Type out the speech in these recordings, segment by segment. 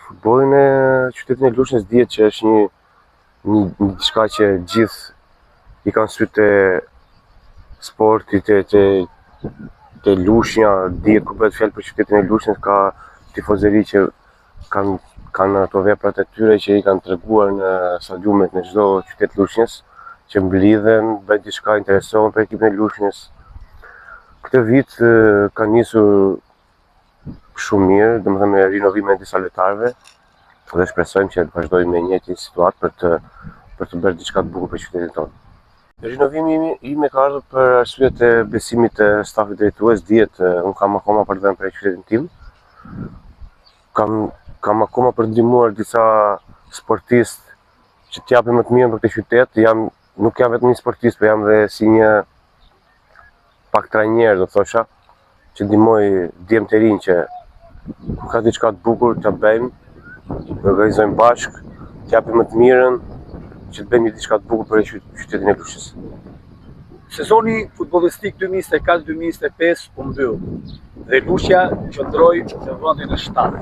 Futbollin e qytetin e Lushnjës dihet që është një diçka që gjithë i kanë sy te sporti, te Lushnja, dihet kur bëhet fjalë për qytetin e Lushnjës, ka tifozëri që kanë ato veprat e tyre që i kanë treguar në stadiumet në çdo qytet Lushnjës, që mblidhen, bëjnë diçka, interesohen për ekipin e Lushnjës. Këtë vit ka nisur shumë mirë, domethënë me rinovimin e disa lojtarëve, dhe shpresojmë që të vazhdojmë me njëjtin situatë për të bërë diçka të bukur për qytetin tonë. Rinovimi im ka ardhur për arsyet e besimit të stafit drejtues, dihet unë kam akoma për të vënë për qytetin tim. Kam akoma për të ndihmuar disa sportistë që t'japin më të mirën për këtë qytet. Nuk jam vetëm një sportist, por jam dhe si një pak trajner, do thosha, që ndihmoj djemtë të rinj që kur ka diçka të bukur ta bëjmë, të organizojmë bashkë, t'japim më të mirën, që të bëjmë diçka të bukur për qytetin e Lushnjës. Sezoni futbollistik 2024-2025 u mbyll dhe Lushnja qëndroi në vendin e 7.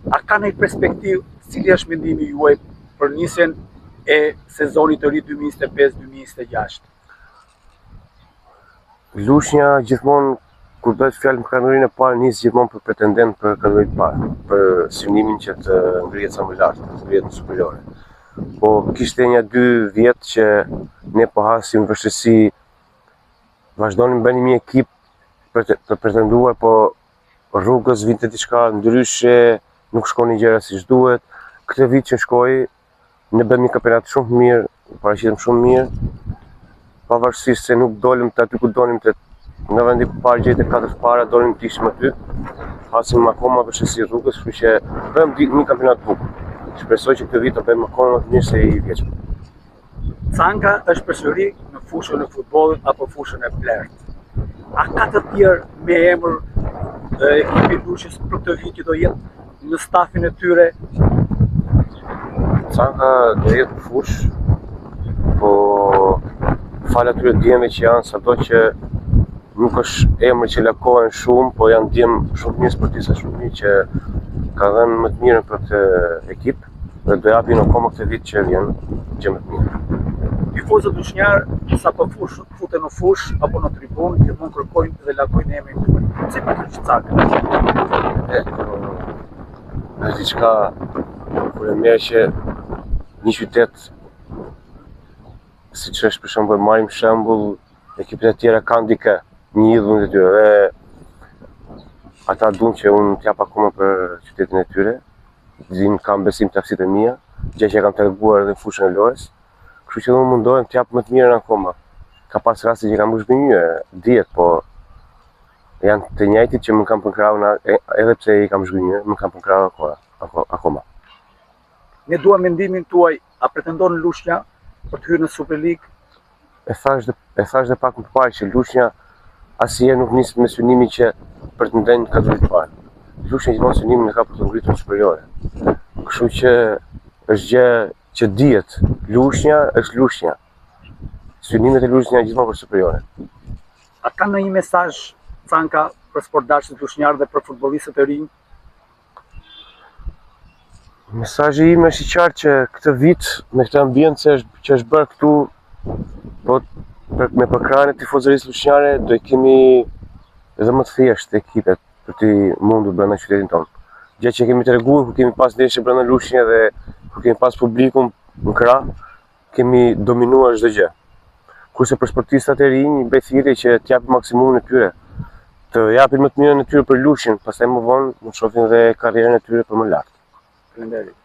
A ka ndonjë perspektivë, cili është mendimi juaj për nisjen e sezonit të ri 2025-2026? Lushnja gjithmonë kur bëhet fjalë për kategorinë e parë, nis gjithmonë për pretendent për kategorinë e parë, për synimin që të ngrihet sa më lart, të ngrihet në superiore. Po kishte një 2 vjet që ne po hasim vështirësi, vazhdonim bënim një ekip për të pretenduar, po rrugës vinte diçka ndryshe, nuk shkonin gjëra siç duhet. Këtë vit që shkoi, ne bëmë një kampionat shumë të mirë, paraqitëm shumë mirë, pavarësisht se nuk dolëm të aty ku donim nga vendi i parë gjejtë 4 para, donim të ishim aty. Hasim akoma vështirësi rrugës, kështu që bëjmë një kampionat të bukur. Shpresoj që këtë vit të bëjmë akoma më të mirë se i vjeçëm. Canka është përsëri në fushën e futbollit apo fushën e Blert. A ka të tjerë me emër ekipi Lushnjës për këtë vit që do jetë në stafin e tyre? Canka do jetë në fushë, po falë atyre djemve që janë, sado që nuk është emër që lakohen shumë, po janë djem shumë të mirë sportistë, shumë të mirë që ka dhënë më të mirën për këtë ekip dhe do japin akoma këtë vit që vjen gjë më të mirë. Tifozët lushnjarë sa po futen në fush apo në tribunë, që mund kërkojnë dhe lakojnë emrin tuaj. Si pak është Canka? Është diçka kur e merr që një qytet, siç është për shembull, marrim shembull, ekipet e tjera kanë dikë, një idhull të tyre, dhe ata duan që unë t'jap akoma për qytetin e tyre, kam besim të aftësitë e mia, gjë që kam treguar edhe në fushën e lojës, kështu që unë mundohem t'jap më të mirën akoma. Ka pas raste që kam zhgënjur, dihet, po janë të njëjtit që më kanë përkrahur, edhe pse i kam zhgënjur, më kanë përkrahur akoma. Ne duam mendimin tuaj, a pretendon Lushnja për të hyrë në Super League? E thash dhe pak më parë që Lushnja asnjëherë nuk nis me synimin që pretendojnë kategorinë e parë. Lushnja gjithmonë synimin e ka për të ngritur në superiore. Kështu që është gjë që dihet, Lushnja është Lushnja. Synimet e Lushnja gjithmonë për superiore. A ka ndonjë mesazh Canka për sportdashët lushnjarë dhe për futbollistët e rinj? Mesazhi im është i qartë që këtë vit me këtë ambient që është bërë këtu, po me përkrahjen e tifozërisë lushnjare, do i kemi edhe më të thjeshtë ekipet për të mundur brenda qytetin tonë. Gjë që kemi treguar kur kemi pas ndeshje brenda Lushnjës dhe kur kemi pas publikum në krah, kemi dominuar çdo gjë. Kurse për sportistat e rinj, bëj thirrje që t'japin maksimumin e tyre, të japin më të mirën e tyre për Lushnjën, pastaj më vonë më shohin dhe karrierën e tyre për më lart. Faleminderit.